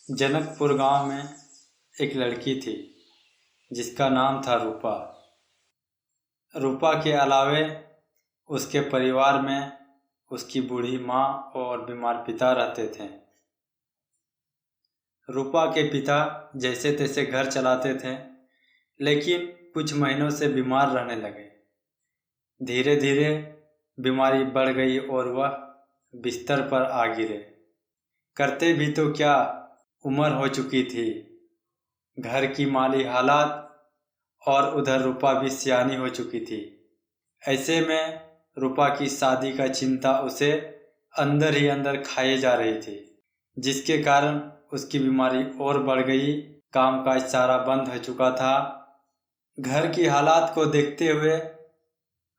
जनकपुर गांव में एक लड़की थी जिसका नाम था रूपा। रूपा के अलावे उसके परिवार में उसकी बूढ़ी माँ और बीमार पिता रहते थे। रूपा के पिता जैसे तैसे घर चलाते थे, लेकिन कुछ महीनों से बीमार रहने लगे। धीरे धीरे बीमारी बढ़ गई और वह बिस्तर पर आ गिरे। करते भी तो क्या, उम्र हो चुकी थी, घर की माली हालात और उधर रूपा भी सियानी हो चुकी थी। ऐसे में रूपा की शादी का चिंता उसे अंदर ही अंदर खाए जा रही थी, जिसके कारण उसकी बीमारी और बढ़ गई। काम काज सारा बंद हो चुका था। घर की हालात को देखते हुए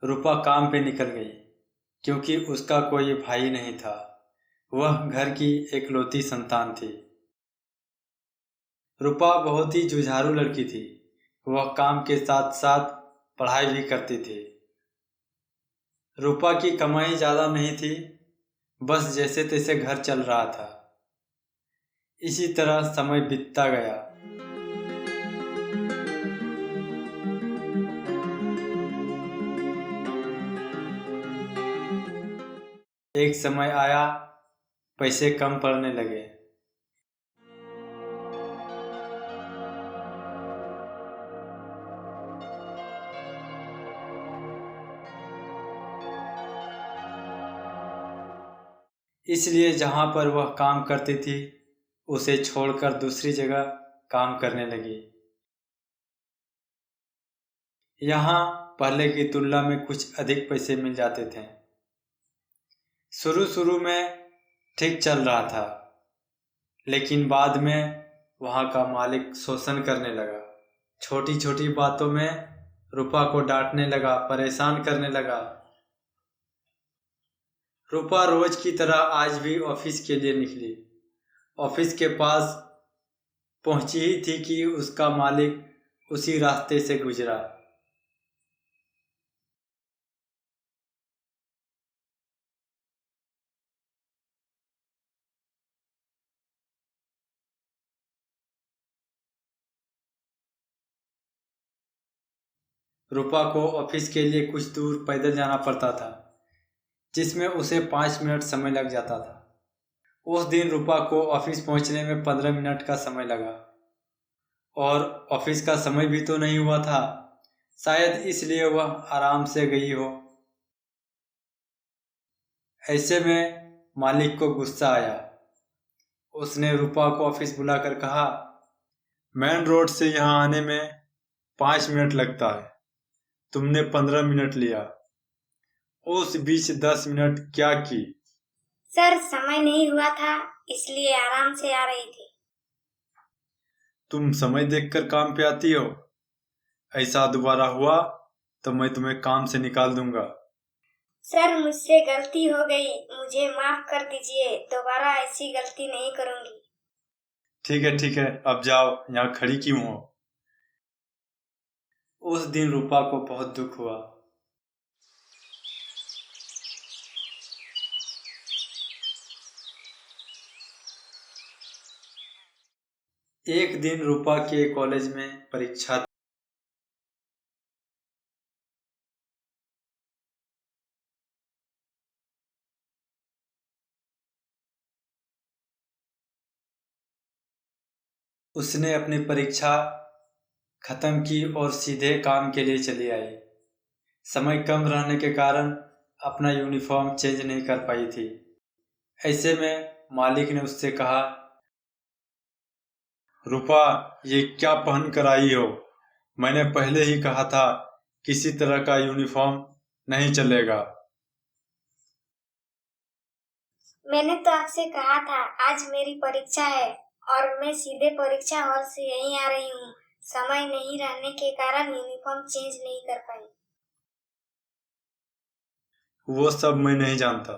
रूपा काम पे निकल गई, क्योंकि उसका कोई भाई नहीं था। वह घर की एकलौती संतान थी। रूपा बहुत ही जुझारू लड़की थी। वह काम के साथ साथ पढ़ाई भी करती थी। रूपा की कमाई ज़्यादा नहीं थी, बस जैसे तैसे घर चल रहा था। इसी तरह समय बीतता गया। एक समय आया, पैसे कम पड़ने लगे। इसलिए जहाँ पर वह काम करती थी, उसे छोड़कर दूसरी जगह काम करने लगी। यहाँ पहले की तुलना में कुछ अधिक पैसे मिल जाते थे। शुरू शुरू में ठीक चल रहा था, लेकिन बाद में वहाँ का मालिक शोषण करने लगा। छोटी छोटी बातों में रूपा को डांटने लगा, परेशान करने लगा। रूपा रोज की तरह आज भी ऑफिस के लिए निकली। ऑफिस के पास पहुंची ही थी कि उसका मालिक उसी रास्ते से गुजरा। रूपा को ऑफिस के लिए कुछ दूर पैदल जाना पड़ता था, जिसमें उसे 5 मिनट समय लग जाता था। उस दिन रूपा को ऑफिस पहुंचने में 15 मिनट का समय लगा, और ऑफिस का समय भी तो नहीं हुआ था। शायद इसलिए वह आराम से गई हो। ऐसे में मालिक को गुस्सा आया। उसने रूपा को ऑफिस बुलाकर कहा, मेन रोड से यहाँ आने में 5 मिनट लगता है, तुमने 15 मिनट लिया। उस बीच 10 मिनट क्या की? सर, समय नहीं हुआ था, इसलिए आराम से आ रही थी। तुम समय देखकर काम पे आती हो? ऐसा दोबारा हुआ तो मैं तुम्हें काम से निकाल दूंगा। सर, मुझसे गलती हो गई, मुझे माफ कर दीजिए। दोबारा ऐसी गलती नहीं करूंगी। ठीक है, अब जाओ, यहाँ खड़ी क्यों हो? उस दिन रूपा को बहुत दुख हुआ। एक दिन रूपा के कॉलेज में परीक्षा थी। उसने अपनी परीक्षा खत्म की और सीधे काम के लिए चली आई। समय कम रहने के कारण अपना यूनिफॉर्म चेंज नहीं कर पाई थी। ऐसे में मालिक ने उससे कहा, रूपा, ये क्या पहन कर आई हो? मैंने पहले ही कहा था किसी तरह का यूनिफॉर्म नहीं चलेगा। मैंने तो आपसे कहा था आज मेरी परीक्षा है, और मैं सीधे परीक्षा हॉल से यहीं आ रही हूँ। समय नहीं रहने के कारण यूनिफॉर्म चेंज नहीं कर पाई। वो सब मैं नहीं जानता।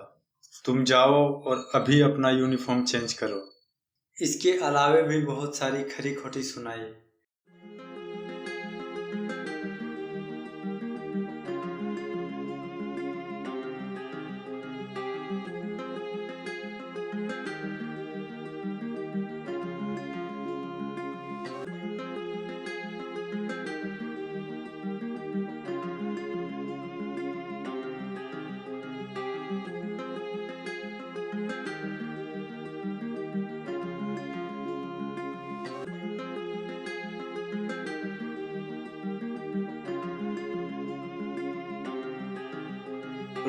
तुम जाओ और अभी अपना यूनिफॉर्म चेंज करो। इसके अलावे भी बहुत सारी खरी खोटी सुनाई।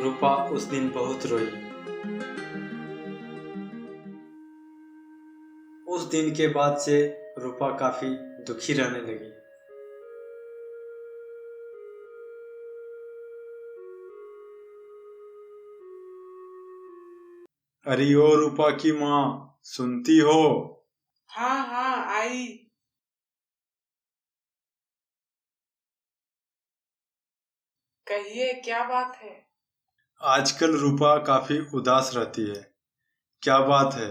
रूपा उस दिन बहुत रोई। उस दिन के बाद से रूपा काफी दुखी रहने लगी। अरे ओ रूपा की माँ, सुनती हो? हाँ हाँ आई। कहिए क्या बात है? आजकल रूपा काफी उदास रहती है, क्या बात है?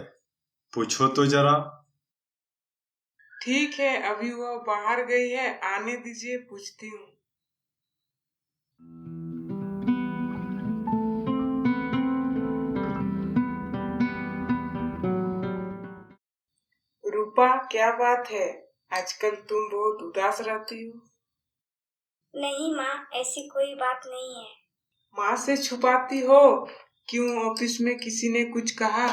पूछो तो जरा। ठीक है, अभी वो बाहर गई है, आने दीजिए, पूछती हूँ। रूपा क्या बात है? आजकल तुम बहुत उदास रहती हो। नहीं माँ, ऐसी कोई बात नहीं है। माँ से छुपाती हो? क्यों, ऑफिस में किसी ने कुछ कहा?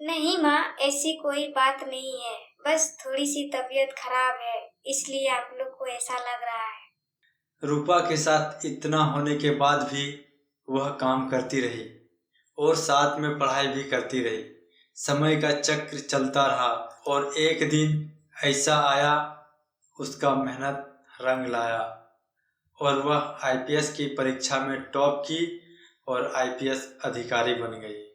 नहीं माँ, ऐसी कोई बात नहीं है, बस थोड़ी सी तबीयत खराब है, इसलिए आप लोग को ऐसा लग रहा है। रूपा के साथ इतना होने के बाद भी वह काम करती रही और साथ में पढ़ाई भी करती रही। समय का चक्र चलता रहा और एक दिन ऐसा आया, उसका मेहनत रंग लाया और वह आईपीएस की परीक्षा में टॉप की और आईपीएस अधिकारी बन गई।